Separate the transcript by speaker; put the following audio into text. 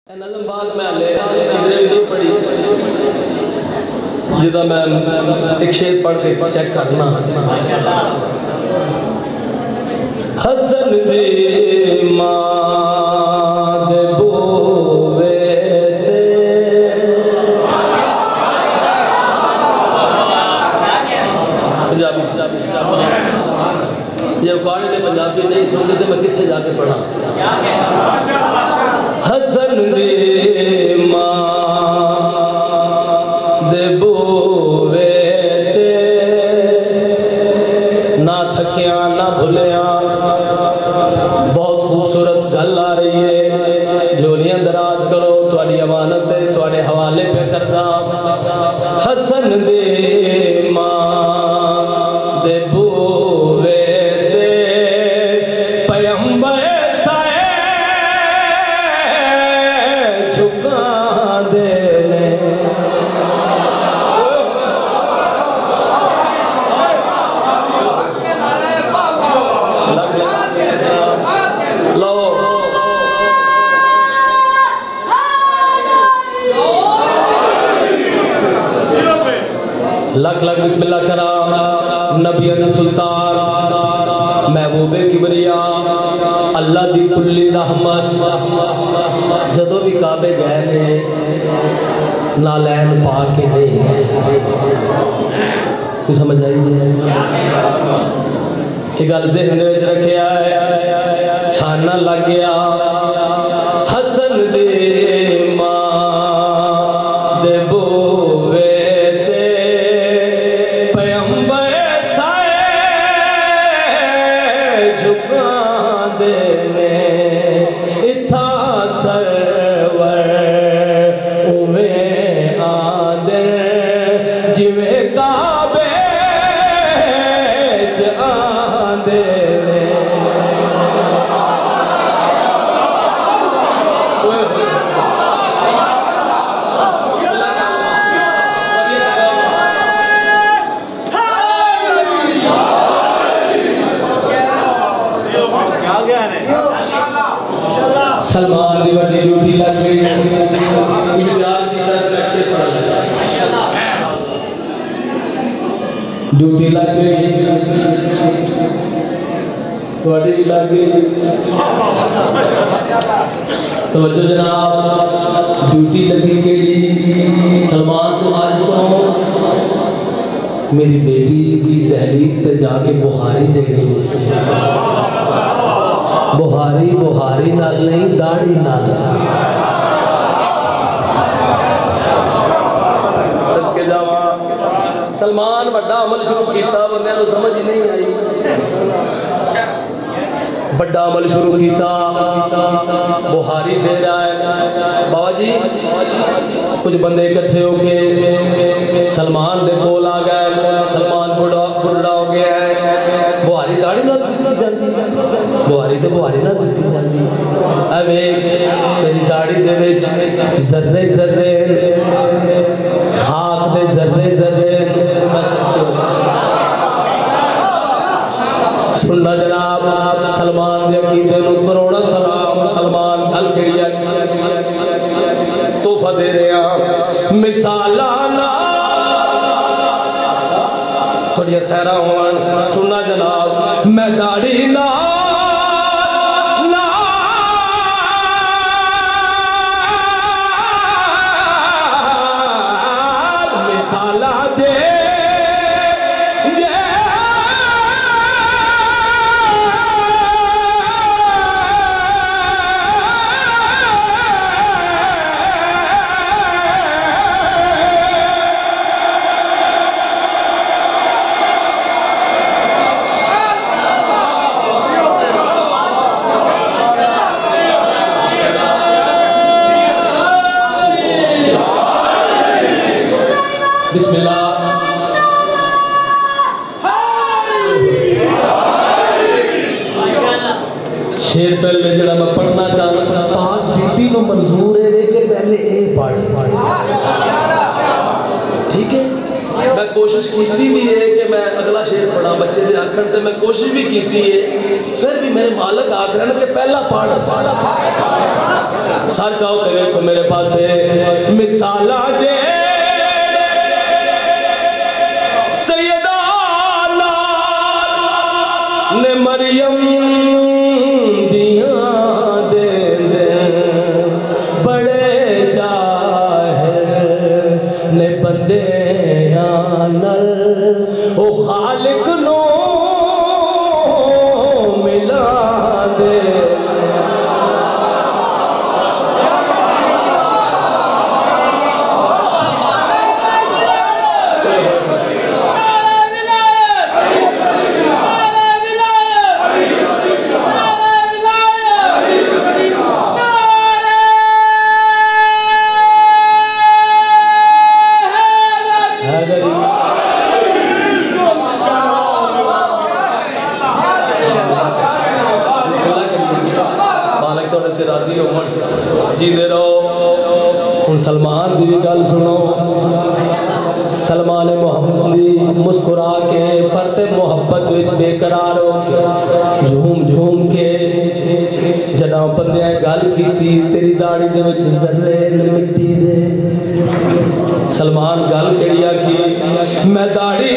Speaker 1: نظم بعد میں لے ادھر بھی نہیں پڑھی جدا میں ایک شعر پڑھ کے چیک کرنا حسن سے ماں دے بوے تے پنجابی یہ اکاڑے نے پنجابی نہیں سنتے تھے میں کتنے جا کے پڑھا حسن دی ماں دے بوے تے نہ تھکیا نہ بھولیا بہت خوبصورت گل آ رہی ہے جولیاں دراز کرو تھوڑی امانت ہے تھوڑے حوالے پہ کردہ حسن دی ماں دے بوے تے پیغمبر لکھ لکھ بسم اللہ کرام نبی سلطان محبوب کبریا اللہ دی کلی رحمت جدو بھی کعبے گئے نے نالین پا کے نہیں گئے کوئی سمجھ آئی یہ گل ذہن دے وچ رکھیا ہے ٹھانا لگ گیا حسن دی ماں دے بوے سلمان دی بڑی ڈیوٹی لگ گئی اجرار کی طرف نقشے پڑھ لگا ڈیوٹی لگ گئی تھوڑی بھی لگ گئی توجہ جناب ڈیوٹی لگی کیڑی سلمان تو آج تو میری بیٹی دی دہلیز تے جا کے بخاری دینی بخاری بخاری نال نہیں داڑھی نال صدقے جاواں سلمان بڑا عمل شروع کیتا بندے نوں سمجھ ہی نہیں آئی بڑا عمل شروع کیتا بخاری دے رہا ہے بابا جی کچھ بندے اکٹھے ہو کے سلمان دے کول آ گئے سلمان بڑھا ہو گیا ہے بخاری داڑھی نال دتی جاندی بخاری تے بخاری نال دتی جاندی اوے تیری داڑھی دے وچ ذرے ذرے خاک دے ذرے ذرے سننا جناب سلمان دے عقیدے نوں کروڑا سلام سلمان ال کیڑی تحفہ دے رہے ہیں مثالاں تھوڑی خیرہ ہون سننا جناب میں داڑھی نہ بسم اللہ شیر پہلے جڑا میں پڑھنا چاہتا پاک بی بی نو منظور ہے کہ پہلے اے پڑھ ٹھیک ہے میں کوشش کیتی بھی ہے کہ میں اگلا شیر پڑھا بچے دے آکھن تے میں کوشش بھی کیتی ہے پھر بھی میرے مالک آتے رہنے کہ پہلا پاڑا سر چاہو تے دیکھو میرے پاس مثالہ دے سیدہ نے مریم دیاں دے دے بڑے جاہر نے بندے آنل او خالق نو ملا دے جیندے رہو ان سلمان دی بھی گل سنو سلمان محمدی مسکرا کے فرت محبت وچ بے قرار ہو کے جھوم جھوم کے جناب بندیاں گل کیتی تیری داڑھی دے وچ ذرے مٹی دے سلمان گل کڑیا کی میں داڑھی